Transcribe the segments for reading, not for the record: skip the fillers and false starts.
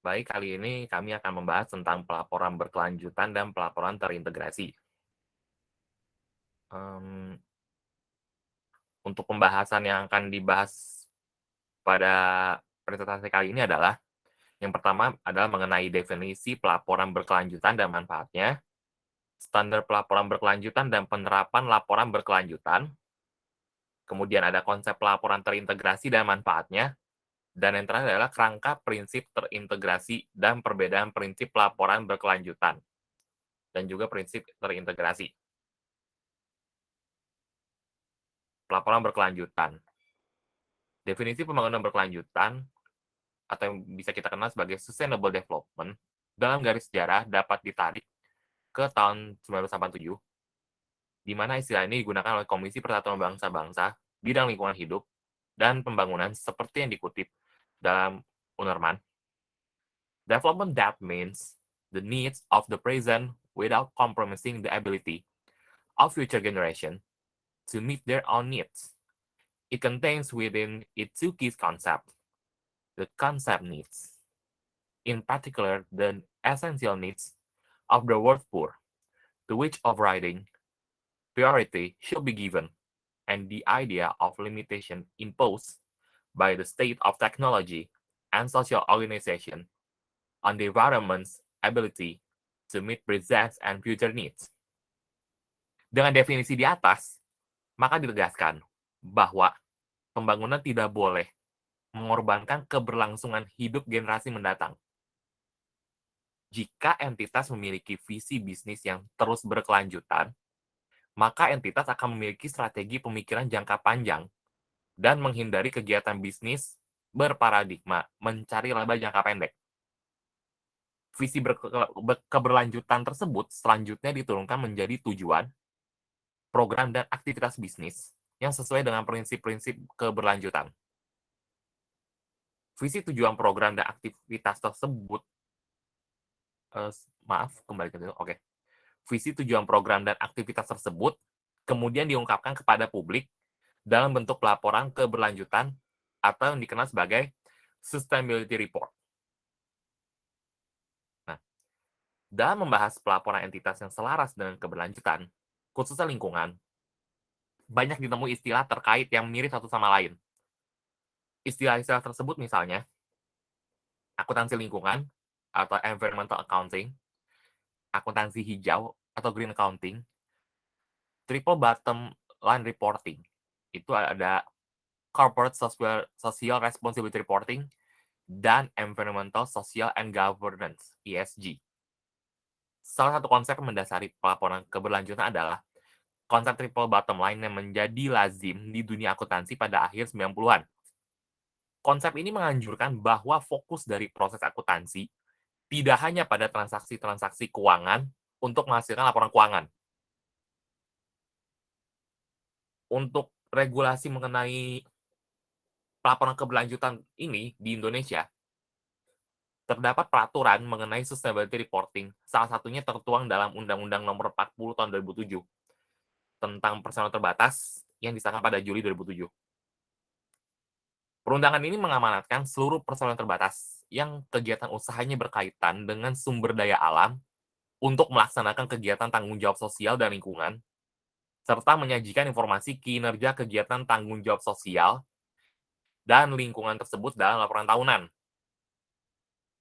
Baik, kali ini kami akan membahas tentang pelaporan berkelanjutan dan pelaporan terintegrasi. Mmm, untuk pembahasan yang akan dibahas pada presentasi kali ini adalah, yang pertama adalah mengenai definisi pelaporan berkelanjutan dan manfaatnya, standar pelaporan berkelanjutan dan penerapan laporan berkelanjutan, kemudian ada konsep pelaporan terintegrasi dan manfaatnya, dan yang terakhir adalah kerangka prinsip terintegrasi dan perbedaan prinsip pelaporan berkelanjutan, dan juga prinsip terintegrasi. Pelaporan berkelanjutan. Definisi pembangunan berkelanjutan, atau yang bisa kita kenal sebagai sustainable development, dalam garis sejarah dapat ditarik ke tahun 1987, di mana istilah ini digunakan oleh Komisi Persatuan Bangsa-Bangsa bidang lingkungan hidup dan pembangunan seperti yang dikutip dalam UNERMAN. Development that means the needs of the present without compromising the ability of future generation to meet their own needs. It contains within it two key concepts: the concept needs, in particular the essential needs of the world poor, to which overriding priority should be given, and the idea of limitation imposed by the state of technology and social organization on the environment's ability to meet present and future needs. Dengan definisi di atas, maka ditegaskan bahwa pembangunan tidak boleh mengorbankan keberlangsungan hidup generasi mendatang. Jika entitas memiliki visi bisnis yang terus berkelanjutan, maka entitas akan memiliki strategi pemikiran jangka panjang dan menghindari kegiatan bisnis berparadigma mencari laba jangka pendek. Visi keberlanjutan tersebut selanjutnya diturunkan menjadi tujuan, program, dan aktivitas bisnis yang sesuai dengan prinsip-prinsip keberlanjutan. Visi, tujuan, program, dan aktivitas tersebut, maaf, kembali ke situ, oke. Visi, tujuan, program, dan aktivitas tersebut kemudian diungkapkan kepada publik dalam bentuk laporan keberlanjutan atau yang dikenal sebagai sustainability report. Nah, dalam membahas pelaporan entitas yang selaras dengan keberlanjutan, khususnya lingkungan, banyak ditemui istilah terkait yang mirip satu sama lain. Istilah-istilah tersebut misalnya akuntansi lingkungan atau environmental accounting, akuntansi hijau atau green accounting, triple bottom line reporting. Itu ada corporate social responsibility reporting dan environmental social and governance (ESG). Salah satu konsep yang mendasari pelaporan keberlanjutan adalah konsep triple bottom line yang menjadi lazim di dunia akuntansi pada akhir 90-an. Konsep ini menganjurkan bahwa fokus dari proses akuntansi tidak hanya pada transaksi-transaksi keuangan untuk menghasilkan laporan keuangan. Untuk regulasi mengenai pelaporan keberlanjutan ini di Indonesia, terdapat peraturan mengenai sustainability reporting, salah satunya tertuang dalam Undang-Undang Nomor 40 Tahun 2007 tentang personel terbatas yang disahkan pada Juli 2007. Perundangan ini mengamanatkan seluruh personel terbatas yang kegiatan usahanya berkaitan dengan sumber daya alam untuk melaksanakan kegiatan tanggung jawab sosial dan lingkungan, serta menyajikan informasi kinerja kegiatan tanggung jawab sosial dan lingkungan tersebut dalam laporan tahunan.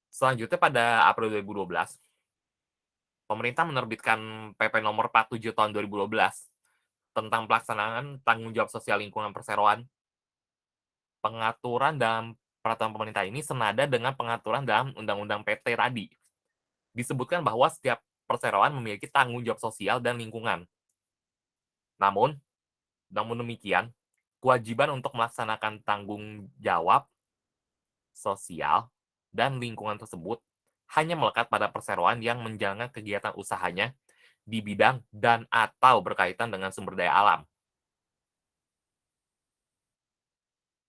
Selanjutnya pada April 2012, pemerintah menerbitkan PP Nomor 47 Tahun 2012 tentang pelaksanaan tanggung jawab sosial lingkungan perseroan. Pengaturan dalam peraturan pemerintah ini senada dengan pengaturan dalam Undang-Undang PT tadi. Disebutkan bahwa setiap perseroan memiliki tanggung jawab sosial dan lingkungan. Namun demikian, kewajiban untuk melaksanakan tanggung jawab sosial dan lingkungan tersebut hanya melekat pada perseroan yang menjalankan kegiatan usahanya di bidang dan atau berkaitan dengan sumber daya alam.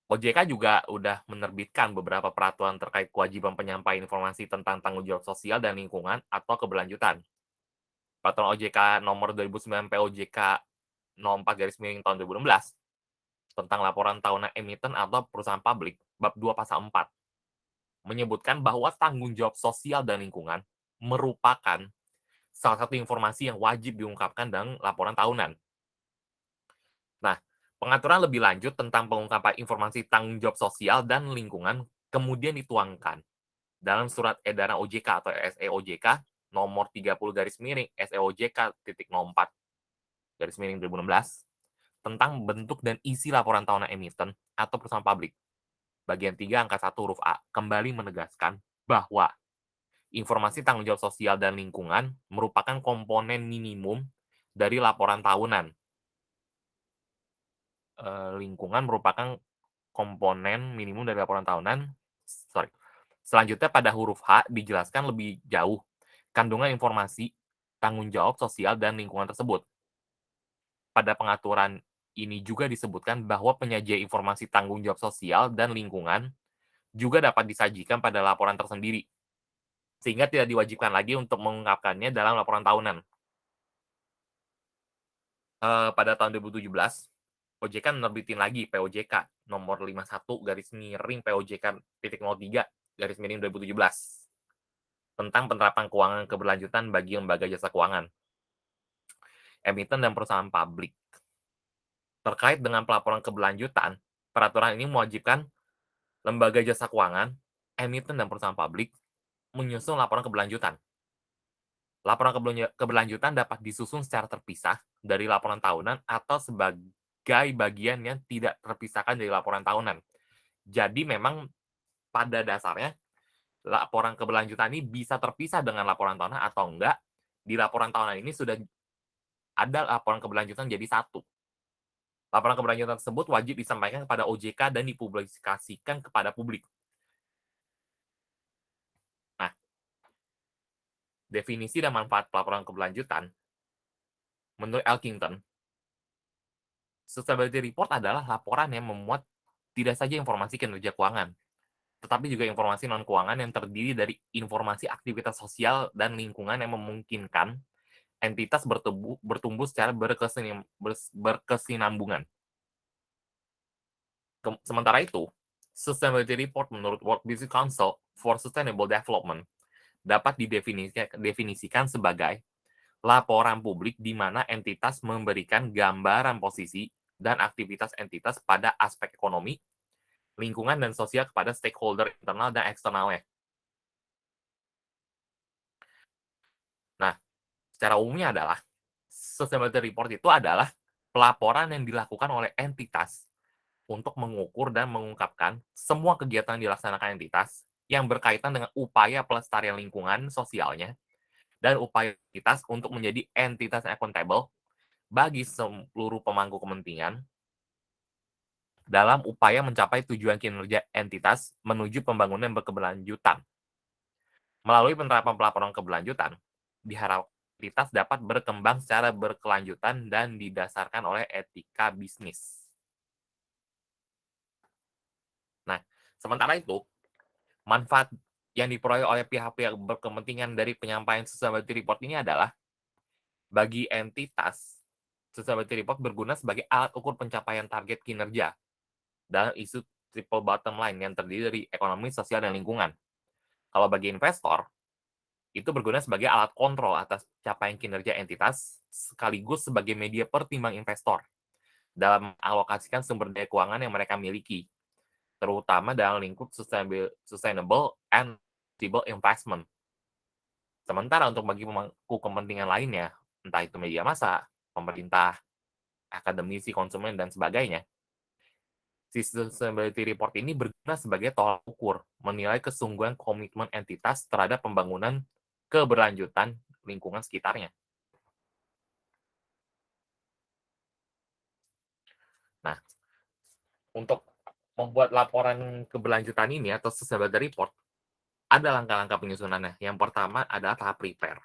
OJK juga udah menerbitkan beberapa peraturan terkait kewajiban penyampaian informasi tentang tanggung jawab sosial dan lingkungan atau keberlanjutan. Peraturan OJK nomor 2009 POJK 04 tahun 2016 tentang laporan tahunan emiten atau perusahaan publik, bab 2 pasal 4. menyebutkan bahwa tanggung jawab sosial dan lingkungan merupakan salah satu informasi yang wajib diungkapkan dalam laporan tahunan. Nah, pengaturan lebih lanjut tentang pengungkapan informasi tanggung jawab sosial dan lingkungan kemudian dituangkan dalam Surat Edaran OJK atau SEOJK nomor 30 garis miring SEOJK titik 04 garis miring 2016 tentang bentuk dan isi laporan tahunan emiten atau perusahaan publik. Bagian 3 angka 1 huruf A kembali menegaskan bahwa informasi tanggung jawab sosial dan lingkungan merupakan komponen minimum dari laporan tahunan. Lingkungan merupakan komponen minimum dari laporan tahunan. Selanjutnya pada huruf H dijelaskan lebih jauh kandungan informasi tanggung jawab sosial dan lingkungan tersebut. Pada pengaturan ini juga disebutkan bahwa penyajian informasi tanggung jawab sosial dan lingkungan juga dapat disajikan pada laporan tersendiri, sehingga tidak diwajibkan lagi untuk mengungkapkannya dalam laporan tahunan. Pada tahun 2017, OJK menerbitin lagi POJK nomor 51 garis miring POJK titik 03 garis miring 2017 tentang penerapan keuangan keberlanjutan bagi lembaga jasa keuangan, emiten dan perusahaan publik. Terkait dengan pelaporan keberlanjutan, peraturan ini mewajibkan lembaga jasa keuangan, emiten dan perusahaan publik menyusun laporan keberlanjutan. Laporan keberlanjutan dapat disusun secara terpisah dari laporan tahunan atau sebagai bagian yang tidak terpisahkan dari laporan tahunan. Jadi memang pada dasarnya laporan keberlanjutan ini bisa terpisah dengan laporan tahunan atau enggak. Di laporan tahunan ini sudah ada laporan keberlanjutan jadi satu. Laporan keberlanjutan tersebut wajib disampaikan kepada OJK dan dipublikasikan kepada publik. Nah, definisi dan manfaat pelaporan keberlanjutan, menurut Elkington, sustainability report adalah laporan yang memuat tidak saja informasi kinerja keuangan, tetapi juga informasi non-keuangan yang terdiri dari informasi aktivitas sosial dan lingkungan yang memungkinkan entitas bertumbuh secara berkesinambungan. Sementara itu, Sustainability Report menurut World Business Council for Sustainable Development dapat didefinisikan sebagai laporan publik di mana entitas memberikan gambaran posisi dan aktivitas entitas pada aspek ekonomi, lingkungan, dan sosial kepada stakeholder internal dan eksternalnya. Nah, secara umumnya adalah Sustainability Report itu adalah pelaporan yang dilakukan oleh entitas untuk mengukur dan mengungkapkan semua kegiatan yang dilaksanakan entitas yang berkaitan dengan upaya pelestarian lingkungan sosialnya dan upaya entitas untuk menjadi entitas accountable bagi seluruh pemangku kepentingan dalam upaya mencapai tujuan kinerja entitas menuju pembangunan yang berkeberlanjutan. Melalui penerapan pelaporan keberlanjutan, diharapkan entitas dapat berkembang secara berkelanjutan dan didasarkan oleh etika bisnis. Nah, sementara itu, manfaat yang diperoleh oleh pihak-pihak berkepentingan dari penyampaian sustainability report ini adalah bagi entitas, sustainability report berguna sebagai alat ukur pencapaian target kinerja dalam isu triple bottom line yang terdiri dari ekonomi, sosial, dan lingkungan. Kalau bagi investor, itu berguna sebagai alat kontrol atas capaian kinerja entitas sekaligus sebagai media pertimbang investor dalam mengalokasikan sumber daya keuangan yang mereka miliki, terutama dalam lingkup sustainable and responsible investment. Sementara untuk bagi pemangku kepentingan lainnya, entah itu media massa, pemerintah, akademisi, konsumen, dan sebagainya, sustainability report ini berguna sebagai tolak ukur, menilai kesungguhan komitmen entitas terhadap pembangunan keberlanjutan lingkungan sekitarnya. Nah, untuk membuat laporan keberlanjutan ini atau sustainability report, ada langkah-langkah penyusunannya. Yang pertama adalah tahap prepare.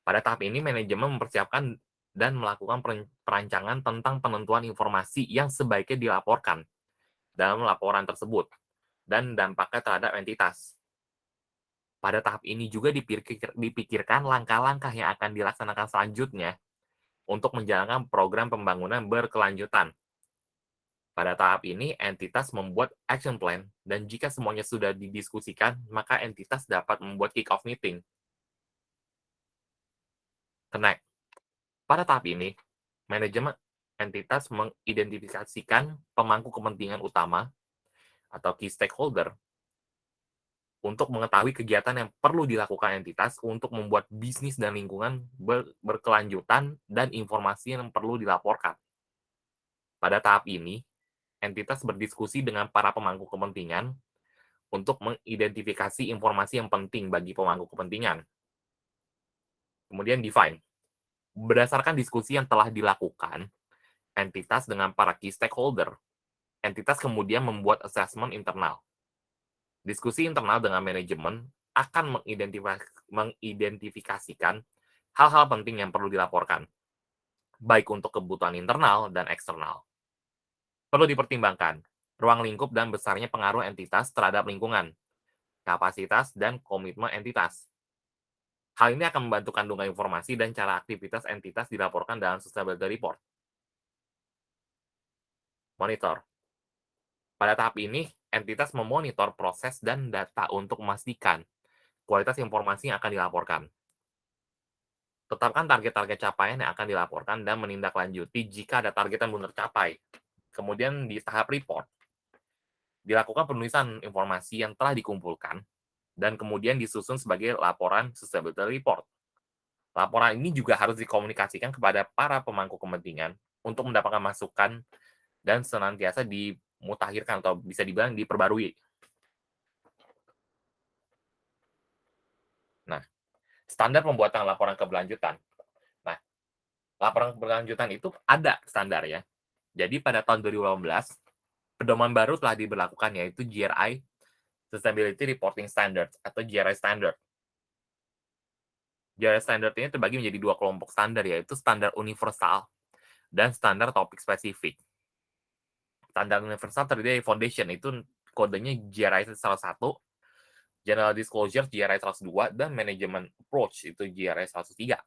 Pada tahap ini, manajemen mempersiapkan dan melakukan perancangan tentang penentuan informasi yang sebaiknya dilaporkan dalam laporan tersebut dan dampaknya terhadap entitas. Pada tahap ini juga dipikirkan langkah-langkah yang akan dilaksanakan selanjutnya untuk menjalankan program pembangunan berkelanjutan. Pada tahap ini, entitas membuat action plan, dan jika semuanya sudah didiskusikan, maka entitas dapat membuat kick-off meeting. Connect. Pada tahap ini, manajemen entitas mengidentifikasikan pemangku kepentingan utama atau key stakeholder untuk mengetahui kegiatan yang perlu dilakukan entitas untuk membuat bisnis dan lingkungan berkelanjutan dan informasi yang perlu dilaporkan. Pada tahap ini, entitas berdiskusi dengan para pemangku kepentingan untuk mengidentifikasi informasi yang penting bagi pemangku kepentingan. Kemudian define. Berdasarkan diskusi yang telah dilakukan, entitas dengan para key stakeholder, entitas kemudian membuat assessment internal. Diskusi internal dengan manajemen akan mengidentifikasikan hal-hal penting yang perlu dilaporkan, baik untuk kebutuhan internal dan eksternal. Perlu dipertimbangkan ruang lingkup dan besarnya pengaruh entitas terhadap lingkungan, kapasitas, dan komitmen entitas. Hal ini akan membantu kandungan informasi dan cara aktivitas entitas dilaporkan dalam sustainability report. Monitor. Pada tahap ini, entitas memonitor proses dan data untuk memastikan kualitas informasi yang akan dilaporkan. Tetapkan target-target capaian yang akan dilaporkan dan menindaklanjuti jika ada target yang belum tercapai. Kemudian di tahap report, dilakukan penulisan informasi yang telah dikumpulkan dan kemudian disusun sebagai laporan sustainability report. Laporan ini juga harus dikomunikasikan kepada para pemangku kepentingan untuk mendapatkan masukan dan senantiasa dimutakhirkan atau bisa dibilang diperbarui. Nah, standar pembuatan laporan keberlanjutan. Nah, laporan keberlanjutan itu ada standar ya. Jadi pada tahun 2018, pedoman baru telah diberlakukan yaitu GRI Sustainability Reporting Standards atau GRI Standard. GRI Standard ini terbagi menjadi dua kelompok standar yaitu standar universal dan standar topik spesifik. Standar universal terdiri dari foundation itu kodenya GRI 101, General Disclosure GRI 102, dan Management Approach itu GRI 103.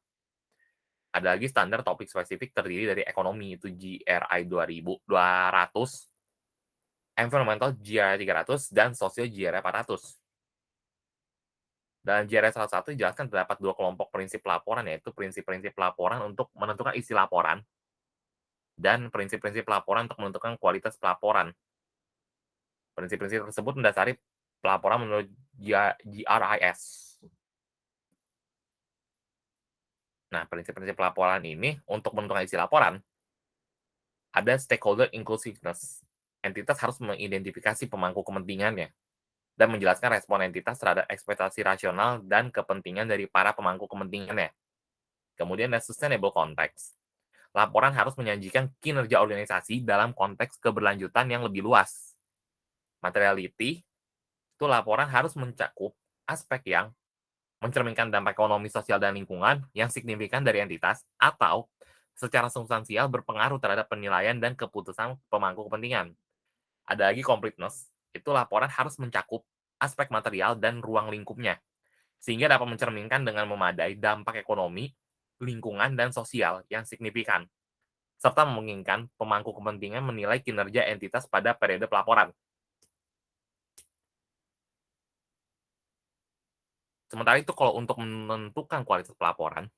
Ada lagi standar topik spesifik terdiri dari ekonomi itu GRI 200, Environmental GRI 300, dan Sosial GRI 400. Dalam GRI 101 dijelaskan terdapat dua kelompok prinsip laporan, yaitu prinsip-prinsip laporan untuk menentukan isi laporan dan prinsip-prinsip laporan untuk menentukan kualitas pelaporan. Prinsip-prinsip tersebut mendasari pelaporan menurut GRIS. Nah, prinsip-prinsip laporan ini untuk menentukan isi laporan, ada stakeholder inclusiveness. Entitas harus mengidentifikasi pemangku kepentingannya dan menjelaskan respon entitas terhadap ekspektasi rasional dan kepentingan dari para pemangku kepentingannya. Kemudian ada sustainable context. Laporan harus menyajikan kinerja organisasi dalam konteks keberlanjutan yang lebih luas. Materiality, itu laporan harus mencakup aspek yang mencerminkan dampak ekonomi, sosial, dan lingkungan yang signifikan dari entitas atau secara substansial berpengaruh terhadap penilaian dan keputusan pemangku kepentingan. Ada lagi completeness, itu laporan harus mencakup aspek material dan ruang lingkupnya, sehingga dapat mencerminkan dengan memadai dampak ekonomi, lingkungan, dan sosial yang signifikan, serta memungkinkan pemangku kepentingan menilai kinerja entitas pada periode pelaporan. Sementara itu, kalau untuk menentukan kualitas pelaporan,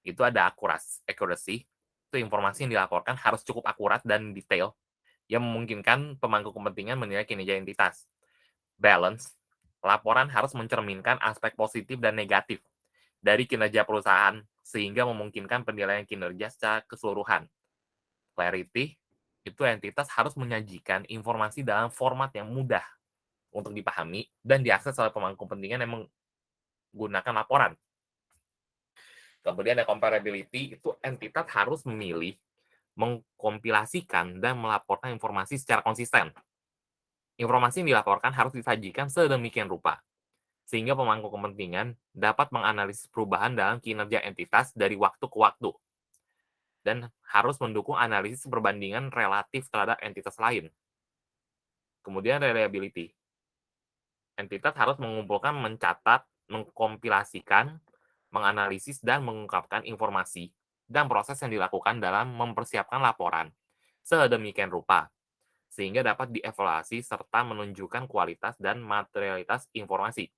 itu ada accuracy, itu informasi yang dilaporkan harus cukup akurat dan detail, yang memungkinkan pemangku kepentingan menilai kinerja entitas. Balance, laporan harus mencerminkan aspek positif dan negatif dari kinerja perusahaan, sehingga memungkinkan penilaian kinerja secara keseluruhan. Clarity, itu entitas harus menyajikan informasi dalam format yang mudah untuk dipahami dan diakses oleh pemangku kepentingan yang menggunakan laporan. Kemudian ada comparability, itu entitas harus memilih, mengkompilasikan, dan melaporkan informasi secara konsisten. Informasi yang dilaporkan harus disajikan sedemikian rupa, sehingga pemangku kepentingan dapat menganalisis perubahan dalam kinerja entitas dari waktu ke waktu, dan harus mendukung analisis perbandingan relatif terhadap entitas lain. Kemudian reliability. Entitas harus mengumpulkan, mencatat, mengkompilasikan, menganalisis, dan mengungkapkan informasi dan proses yang dilakukan dalam mempersiapkan laporan sedemikian rupa, sehingga dapat dievaluasi serta menunjukkan kualitas dan materialitas informasi.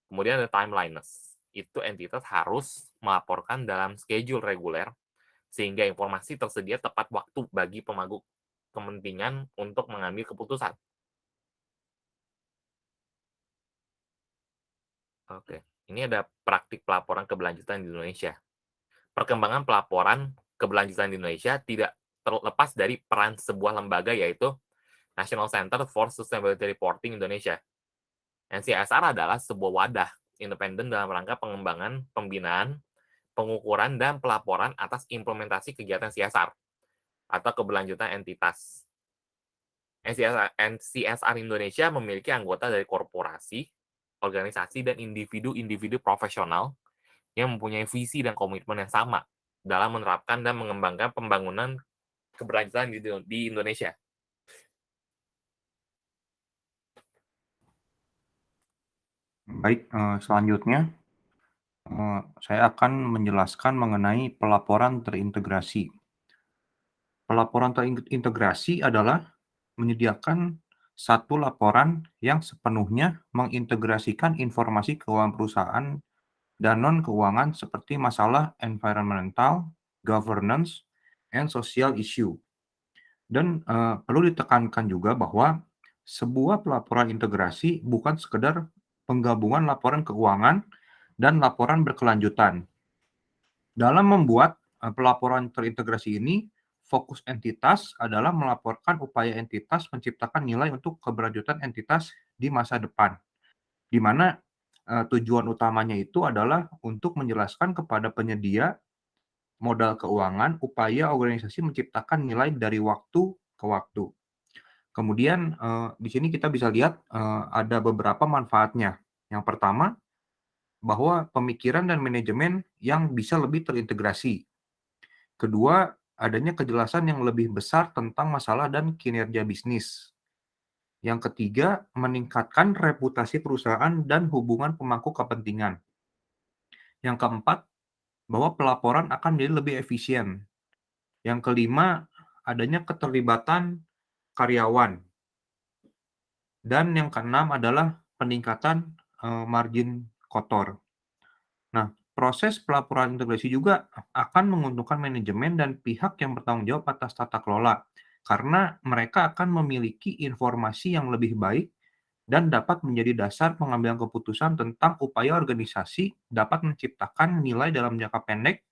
Kemudian ada timeliness. Itu entitas harus melaporkan dalam schedule reguler sehingga informasi tersedia tepat waktu bagi pemangku kepentingan untuk mengambil keputusan. Oke, ini ada praktik pelaporan keberlanjutan di Indonesia. Perkembangan pelaporan keberlanjutan di Indonesia tidak terlepas dari peran sebuah lembaga yaitu National Center for Sustainability Reporting Indonesia. NCSR adalah sebuah wadah independen dalam rangka pengembangan, pembinaan, pengukuran, dan pelaporan atas implementasi kegiatan CSR atau keberlanjutan entitas. NCSR Indonesia memiliki anggota dari korporasi, organisasi, dan individu-individu profesional yang mempunyai visi dan komitmen yang sama dalam menerapkan dan mengembangkan pembangunan keberlanjutan di Indonesia. Baik, selanjutnya saya akan menjelaskan mengenai pelaporan terintegrasi. Pelaporan terintegrasi adalah menyediakan satu laporan yang sepenuhnya mengintegrasikan informasi keuangan perusahaan dan non-keuangan seperti masalah environmental, governance, and social issue. Dan perlu ditekankan juga bahwa sebuah pelaporan integrasi bukan sekedar penggabungan laporan keuangan dan laporan berkelanjutan. Dalam membuat pelaporan terintegrasi ini, fokus entitas adalah melaporkan upaya entitas menciptakan nilai untuk keberlanjutan entitas di masa depan, di mana tujuan utamanya itu adalah untuk menjelaskan kepada penyedia modal keuangan upaya organisasi menciptakan nilai dari waktu ke waktu. Kemudian di sini kita bisa lihat ada beberapa manfaatnya. Yang pertama, bahwa pemikiran dan manajemen yang bisa lebih terintegrasi. Kedua, adanya kejelasan yang lebih besar tentang masalah dan kinerja bisnis. Yang ketiga, meningkatkan reputasi perusahaan dan hubungan pemangku kepentingan. Yang keempat, bahwa pelaporan akan menjadi lebih efisien. Yang kelima, adanya keterlibatan karyawan. Dan yang keenam adalah peningkatan margin kotor. Nah, proses pelaporan integrasi juga akan menguntungkan manajemen dan pihak yang bertanggung jawab atas tata kelola, karena mereka akan memiliki informasi yang lebih baik dan dapat menjadi dasar pengambilan keputusan tentang upaya organisasi dapat menciptakan nilai dalam jangka pendek,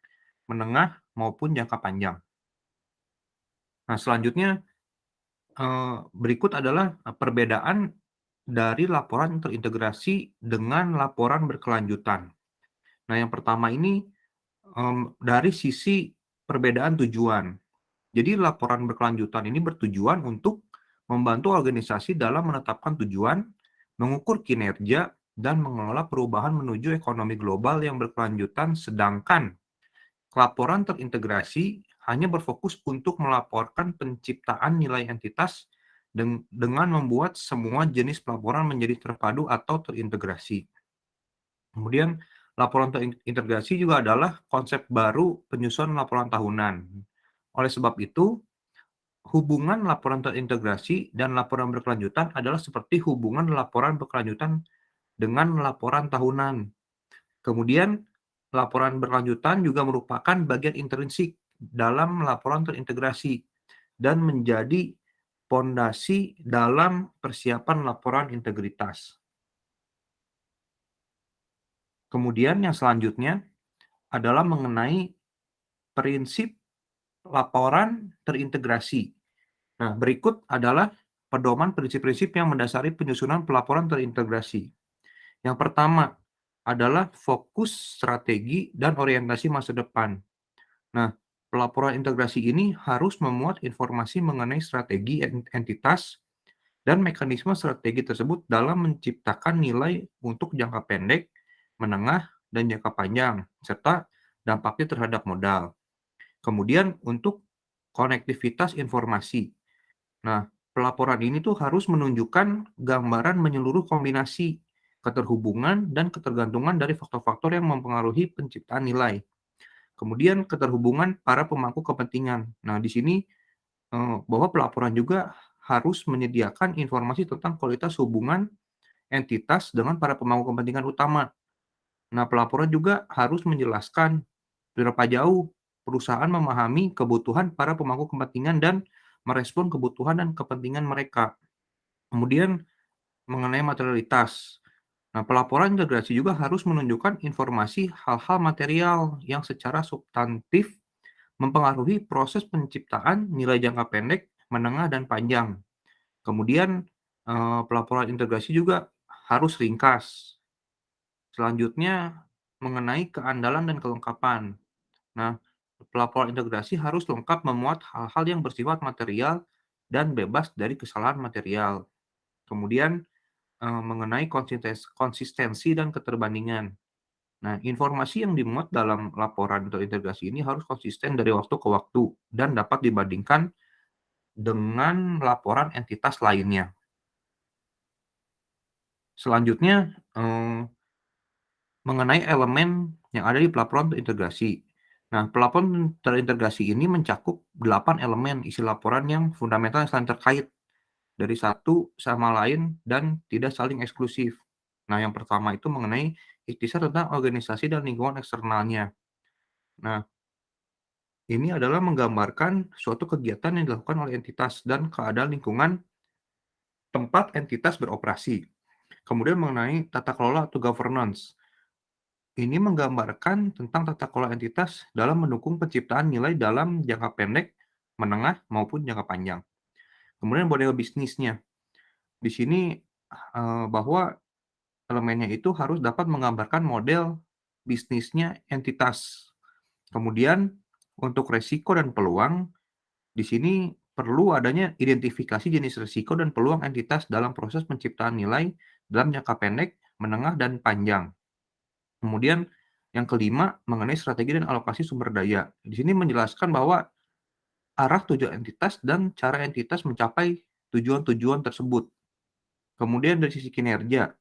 menengah, maupun jangka panjang. Nah, selanjutnya berikut adalah perbedaan dari laporan terintegrasi dengan laporan berkelanjutan. Nah, yang pertama ini dari sisi perbedaan tujuan. Jadi laporan berkelanjutan ini bertujuan untuk membantu organisasi dalam menetapkan tujuan, mengukur kinerja, dan mengelola perubahan menuju ekonomi global yang berkelanjutan, sedangkan laporan terintegrasi hanya berfokus untuk melaporkan penciptaan nilai entitas dengan membuat semua jenis pelaporan menjadi terpadu atau terintegrasi. Kemudian laporan terintegrasi juga adalah konsep baru penyusunan laporan tahunan. Oleh sebab itu, hubungan laporan terintegrasi dan laporan berkelanjutan adalah seperti hubungan laporan berkelanjutan dengan laporan tahunan. Kemudian, laporan berkelanjutan juga merupakan bagian intrinsik dalam laporan terintegrasi dan menjadi pondasi dalam persiapan laporan integritas. Kemudian yang selanjutnya adalah mengenai prinsip laporan terintegrasi. Nah, berikut adalah pedoman prinsip-prinsip yang mendasari penyusunan pelaporan terintegrasi. Yang pertama adalah fokus strategi dan orientasi masa depan. Nah, pelaporan integrasi ini harus memuat informasi mengenai strategi entitas dan mekanisme strategi tersebut dalam menciptakan nilai untuk jangka pendek, menengah, dan jangka panjang, serta dampaknya terhadap modal. Kemudian untuk konektivitas informasi. Nah, pelaporan ini tuh harus menunjukkan gambaran menyeluruh kombinasi keterhubungan dan ketergantungan dari faktor-faktor yang mempengaruhi penciptaan nilai. Kemudian keterhubungan para pemangku kepentingan. Nah, di sini bahwa pelaporan juga harus menyediakan informasi tentang kualitas hubungan entitas dengan para pemangku kepentingan utama. Nah, pelaporan juga harus menjelaskan berapa jauh perusahaan memahami kebutuhan para pemangku kepentingan dan merespon kebutuhan dan kepentingan mereka. Kemudian mengenai materialitas. Nah, pelaporan integrasi juga harus menunjukkan informasi hal-hal material yang secara substantif mempengaruhi proses penciptaan nilai jangka pendek, menengah, dan panjang. Kemudian, pelaporan integrasi juga harus ringkas. Selanjutnya, mengenai keandalan dan kelengkapan. Nah, pelaporan integrasi harus lengkap memuat hal-hal yang bersifat material dan bebas dari kesalahan material. Kemudian, mengenai konsistensi dan keterbandingan. Nah, informasi yang dimuat dalam laporan terintegrasi ini harus konsisten dari waktu ke waktu dan dapat dibandingkan dengan laporan entitas lainnya. Selanjutnya, mengenai elemen yang ada di pelaporan terintegrasi. Nah, pelaporan terintegrasi ini mencakup 8 elemen isi laporan yang fundamental yang saling terkait dari satu sama lain dan tidak saling eksklusif. Nah, yang pertama itu mengenai ikhtisar tentang organisasi dan lingkungan eksternalnya. Nah, ini adalah menggambarkan suatu kegiatan yang dilakukan oleh entitas dan keadaan lingkungan tempat entitas beroperasi. Kemudian mengenai tata kelola atau governance. Ini menggambarkan tentang tata kelola entitas dalam mendukung penciptaan nilai dalam jangka pendek, menengah, maupun jangka panjang. Kemudian model bisnisnya. Di sini bahwa elemennya itu harus dapat menggambarkan model bisnisnya entitas. Kemudian untuk resiko dan peluang, di sini perlu adanya identifikasi jenis risiko dan peluang entitas dalam proses penciptaan nilai dalam jangka pendek, menengah, dan panjang. Kemudian yang kelima mengenai strategi dan alokasi sumber daya. Di sini menjelaskan bahwa arah tujuan entitas dan cara entitas mencapai tujuan-tujuan tersebut. Kemudian dari sisi kinerja,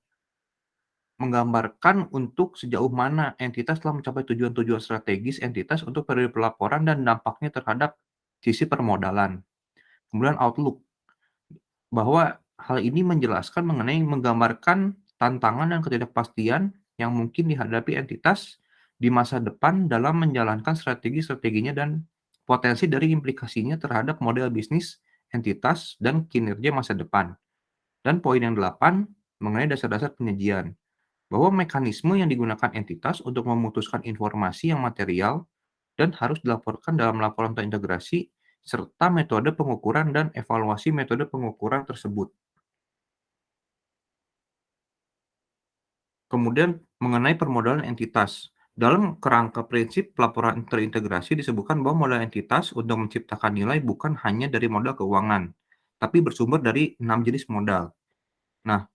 menggambarkan untuk sejauh mana entitas telah mencapai tujuan-tujuan strategis entitas untuk periode pelaporan dan dampaknya terhadap sisi permodalan. Kemudian outlook, bahwa hal ini menjelaskan mengenai menggambarkan tantangan dan ketidakpastian yang mungkin dihadapi entitas di masa depan dalam menjalankan strategi-strateginya dan potensi dari implikasinya terhadap model bisnis entitas dan kinerja masa depan. Dan poin yang 8 mengenai dasar-dasar penyajian, bahwa mekanisme yang digunakan entitas untuk memutuskan informasi yang material dan harus dilaporkan dalam laporan terintegrasi, serta metode pengukuran dan evaluasi metode pengukuran tersebut. Kemudian mengenai permodalan entitas. Dalam kerangka prinsip pelaporan terintegrasi disebutkan bahwa modal entitas untuk menciptakan nilai bukan hanya dari modal keuangan, tapi bersumber dari 6 jenis modal. Nah,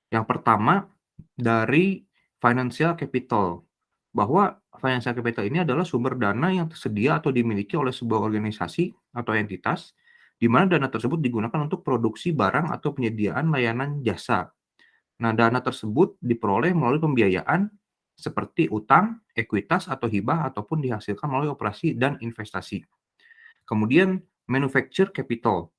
yang pertama dari financial capital, bahwa financial capital ini adalah sumber dana yang tersedia atau dimiliki oleh sebuah organisasi atau entitas, di mana dana tersebut digunakan untuk produksi barang atau penyediaan layanan jasa. Nah, dana tersebut diperoleh melalui pembiayaan seperti utang, ekuitas, atau hibah, ataupun dihasilkan melalui operasi dan investasi. Kemudian, manufacture capital.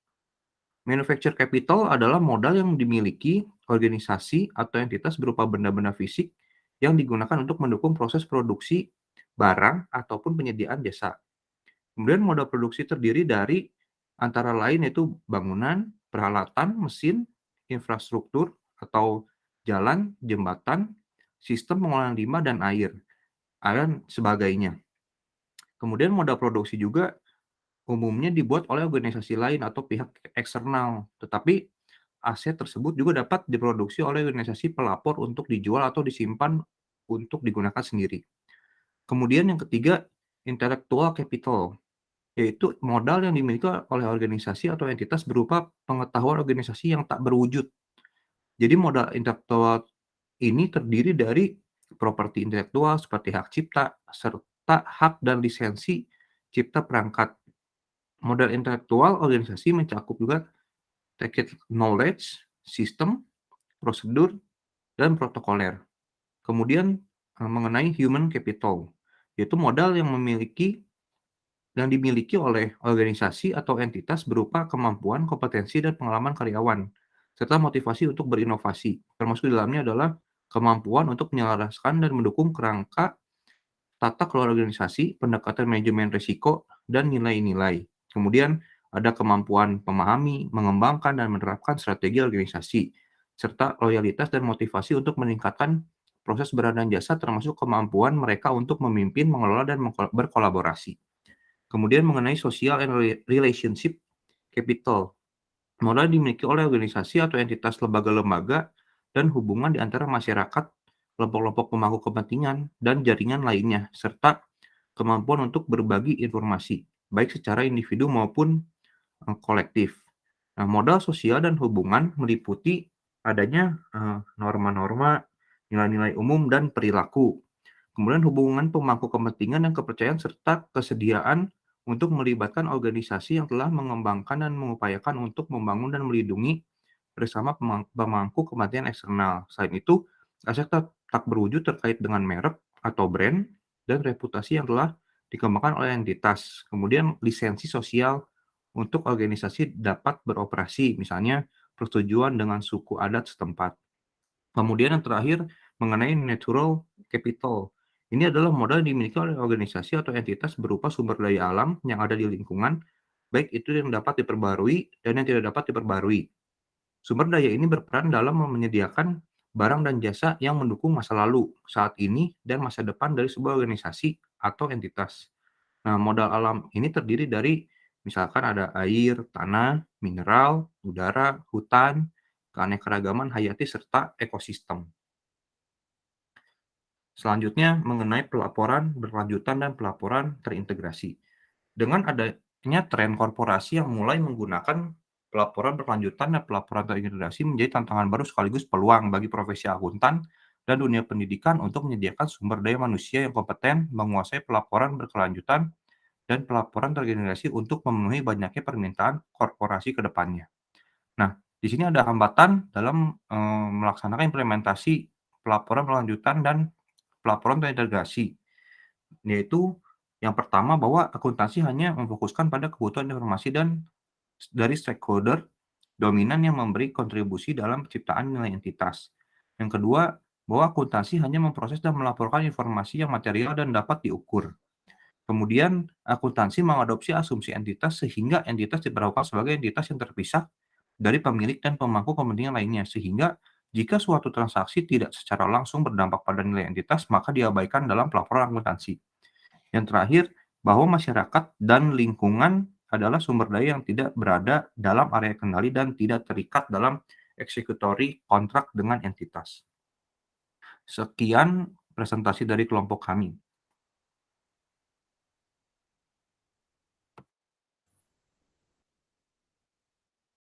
Manufacture capital adalah modal yang dimiliki organisasi atau entitas berupa benda-benda fisik yang digunakan untuk mendukung proses produksi barang ataupun penyediaan jasa. Kemudian modal produksi terdiri dari antara lain yaitu bangunan, peralatan, mesin, infrastruktur atau jalan, jembatan, sistem pengolahan limbah dan air, dan sebagainya. Kemudian modal produksi juga umumnya dibuat oleh organisasi lain atau pihak eksternal, tetapi aset tersebut juga dapat diproduksi oleh organisasi pelapor untuk dijual atau disimpan untuk digunakan sendiri. Kemudian yang ketiga, intellectual capital, yaitu modal yang dimiliki oleh organisasi atau entitas berupa pengetahuan organisasi yang tak berwujud. Jadi modal intelektual ini terdiri dari properti intelektual seperti hak cipta, serta hak dan lisensi cipta perangkat. Modal intelektual organisasi mencakup juga teknik knowledge, sistem, prosedur, dan protokoler. Kemudian mengenai human capital, yaitu modal yang memiliki yang dimiliki oleh organisasi atau entitas berupa kemampuan, kompetensi, dan pengalaman karyawan, serta motivasi untuk berinovasi. Termasuk di dalamnya adalah kemampuan untuk menyelaraskan dan mendukung kerangka tata kelola organisasi, pendekatan manajemen risiko, dan nilai-nilai. Kemudian ada kemampuan memahami, mengembangkan, dan menerapkan strategi organisasi, serta loyalitas dan motivasi untuk meningkatkan proses barang dan jasa termasuk kemampuan mereka untuk memimpin, mengelola, dan berkolaborasi. Kemudian mengenai social and relationship capital, modal dimiliki oleh organisasi atau entitas lembaga-lembaga dan hubungan di antara masyarakat, kelompok-kelompok pemangku kepentingan, dan jaringan lainnya, serta kemampuan untuk berbagi informasi, baik secara individu maupun kolektif. Nah, modal sosial dan hubungan meliputi adanya norma-norma, nilai-nilai umum, dan perilaku. Kemudian hubungan pemangku kepentingan dan kepercayaan serta kesediaan untuk melibatkan organisasi yang telah mengembangkan dan mengupayakan untuk membangun dan melindungi bersama pemangku kepentingan eksternal. Selain itu, aset tak berwujud terkait dengan merek atau brand dan reputasi yang telah dikembangkan oleh entitas. Kemudian lisensi sosial untuk organisasi dapat beroperasi, misalnya persetujuan dengan suku adat setempat. Kemudian yang terakhir mengenai natural capital. Ini adalah modal yang dimiliki oleh organisasi atau entitas berupa sumber daya alam yang ada di lingkungan, baik itu yang dapat diperbarui dan yang tidak dapat diperbarui. Sumber daya ini berperan dalam menyediakan barang dan jasa yang mendukung masa lalu, saat ini, dan masa depan dari sebuah organisasi atau entitas. Nah, modal alam ini terdiri dari misalkan ada air, tanah, mineral, udara, hutan, keanekaragaman hayati, serta ekosistem. Selanjutnya mengenai pelaporan berkelanjutan dan pelaporan terintegrasi. Dengan adanya tren korporasi yang mulai menggunakan pelaporan berkelanjutan dan pelaporan terintegrasi menjadi tantangan baru sekaligus peluang bagi profesi akuntan dan dunia pendidikan untuk menyediakan sumber daya manusia yang kompeten menguasai pelaporan berkelanjutan dan pelaporan terintegrasi untuk memenuhi banyaknya permintaan korporasi ke depannya. Nah, di sini ada hambatan dalam melaksanakan implementasi pelaporan berkelanjutan dan pelaporan terintegrasi, yaitu yang pertama bahwa akuntansi hanya memfokuskan pada kebutuhan informasi dan dari stakeholder dominan yang memberi kontribusi dalam penciptaan nilai entitas. Yang kedua, bahwa akuntansi hanya memproses dan melaporkan informasi yang material dan dapat diukur. Kemudian, akuntansi mengadopsi asumsi entitas sehingga entitas diperlakukan sebagai entitas yang terpisah dari pemilik dan pemangku kepentingan lainnya, sehingga jika suatu transaksi tidak secara langsung berdampak pada nilai entitas, maka diabaikan dalam pelaporan akuntansi. Yang terakhir, bahwa masyarakat dan lingkungan adalah sumber daya yang tidak berada dalam area kendali dan tidak terikat dalam eksekutori kontrak dengan entitas. Sekian presentasi dari kelompok kami.